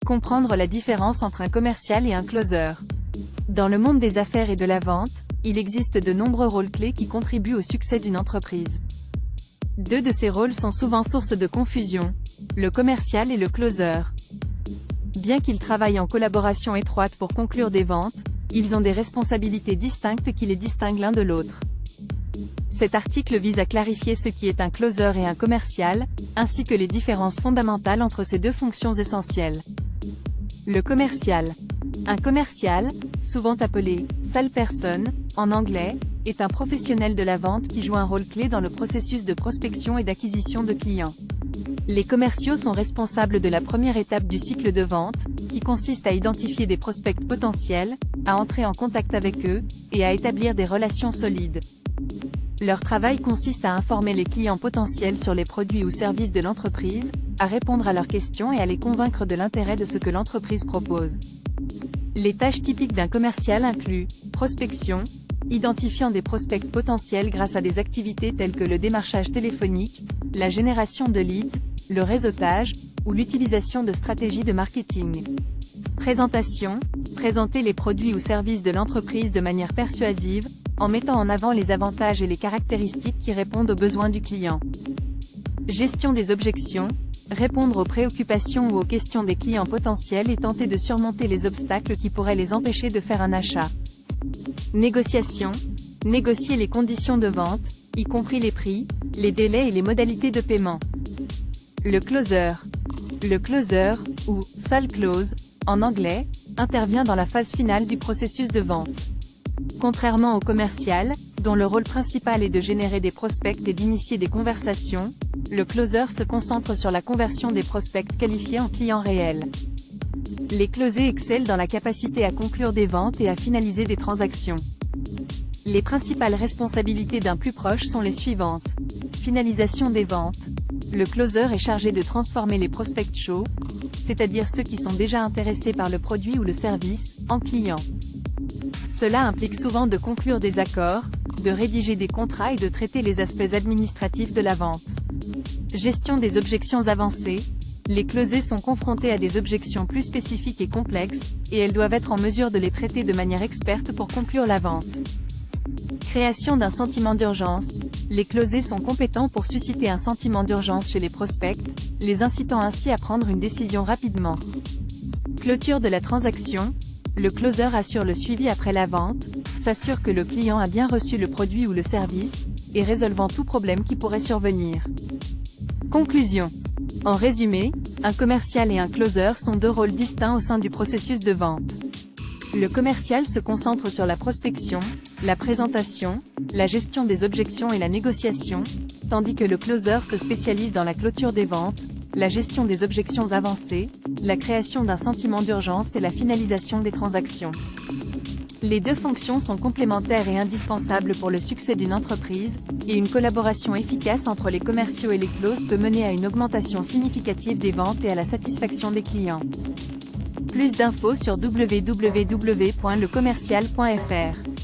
Comprendre la différence entre un commercial et un closer. Dans le monde des affaires et de la vente, il existe de nombreux rôles clés qui contribuent au succès d'une entreprise. Deux de ces rôles sont souvent source de confusion, le commercial et le closer. Bien qu'ils travaillent en collaboration étroite pour conclure des ventes, ils ont des responsabilités distinctes qui les distinguent l'un de l'autre. Cet article vise à clarifier ce qui est un closer et un commercial, ainsi que les différences fondamentales entre ces deux fonctions essentielles. Le commercial. Un commercial, souvent appelé « salesperson » en anglais, est un professionnel de la vente qui joue un rôle clé dans le processus de prospection et d'acquisition de clients. Les commerciaux sont responsables de la première étape du cycle de vente, qui consiste à identifier des prospects potentiels, à entrer en contact avec eux, et à établir des relations solides. Leur travail consiste à informer les clients potentiels sur les produits ou services de l'entreprise, à répondre à leurs questions et à les convaincre de l'intérêt de ce que l'entreprise propose. Les tâches typiques d'un commercial incluent prospection, identifiant des prospects potentiels grâce à des activités telles que le démarchage téléphonique, la génération de leads, le réseautage, ou l'utilisation de stratégies de marketing. Présentation, présenter les produits ou services de l'entreprise de manière persuasive, en mettant en avant les avantages et les caractéristiques qui répondent aux besoins du client. Gestion des objections, répondre aux préoccupations ou aux questions des clients potentiels et tenter de surmonter les obstacles qui pourraient les empêcher de faire un achat. Négociation, négocier les conditions de vente, y compris les prix, les délais et les modalités de paiement. Le closer. Le closer, ou « sale close », en anglais, intervient dans la phase finale du processus de vente. Contrairement au commercial, dont le rôle principal est de générer des prospects et d'initier des conversations, le closer se concentre sur la conversion des prospects qualifiés en clients réels. Les closers excellent dans la capacité à conclure des ventes et à finaliser des transactions. Les principales responsabilités d'un plus proche sont les suivantes. Finalisation des ventes. Le closer est chargé de transformer les prospects chauds, c'est-à-dire ceux qui sont déjà intéressés par le produit ou le service, en clients. Cela implique souvent de conclure des accords, de rédiger des contrats et de traiter les aspects administratifs de la vente. Gestion des objections avancées. Les closers sont confrontés à des objections plus spécifiques et complexes, et elles doivent être en mesure de les traiter de manière experte pour conclure la vente. Création d'un sentiment d'urgence. Les closers sont compétents pour susciter un sentiment d'urgence chez les prospects, les incitant ainsi à prendre une décision rapidement. Clôture de la transaction. Le closer assure le suivi après la vente, s'assure que le client a bien reçu le produit ou le service, et résolvant tout problème qui pourrait survenir. Conclusion. En résumé, un commercial et un closer sont deux rôles distincts au sein du processus de vente. Le commercial se concentre sur la prospection, la présentation, la gestion des objections et la négociation, tandis que le closer se spécialise dans la clôture des ventes, la gestion des objections avancées, la création d'un sentiment d'urgence et la finalisation des transactions. Les deux fonctions sont complémentaires et indispensables pour le succès d'une entreprise, et une collaboration efficace entre les commerciaux et les closes peut mener à une augmentation significative des ventes et à la satisfaction des clients. Plus d'infos sur www.lecommercial.fr.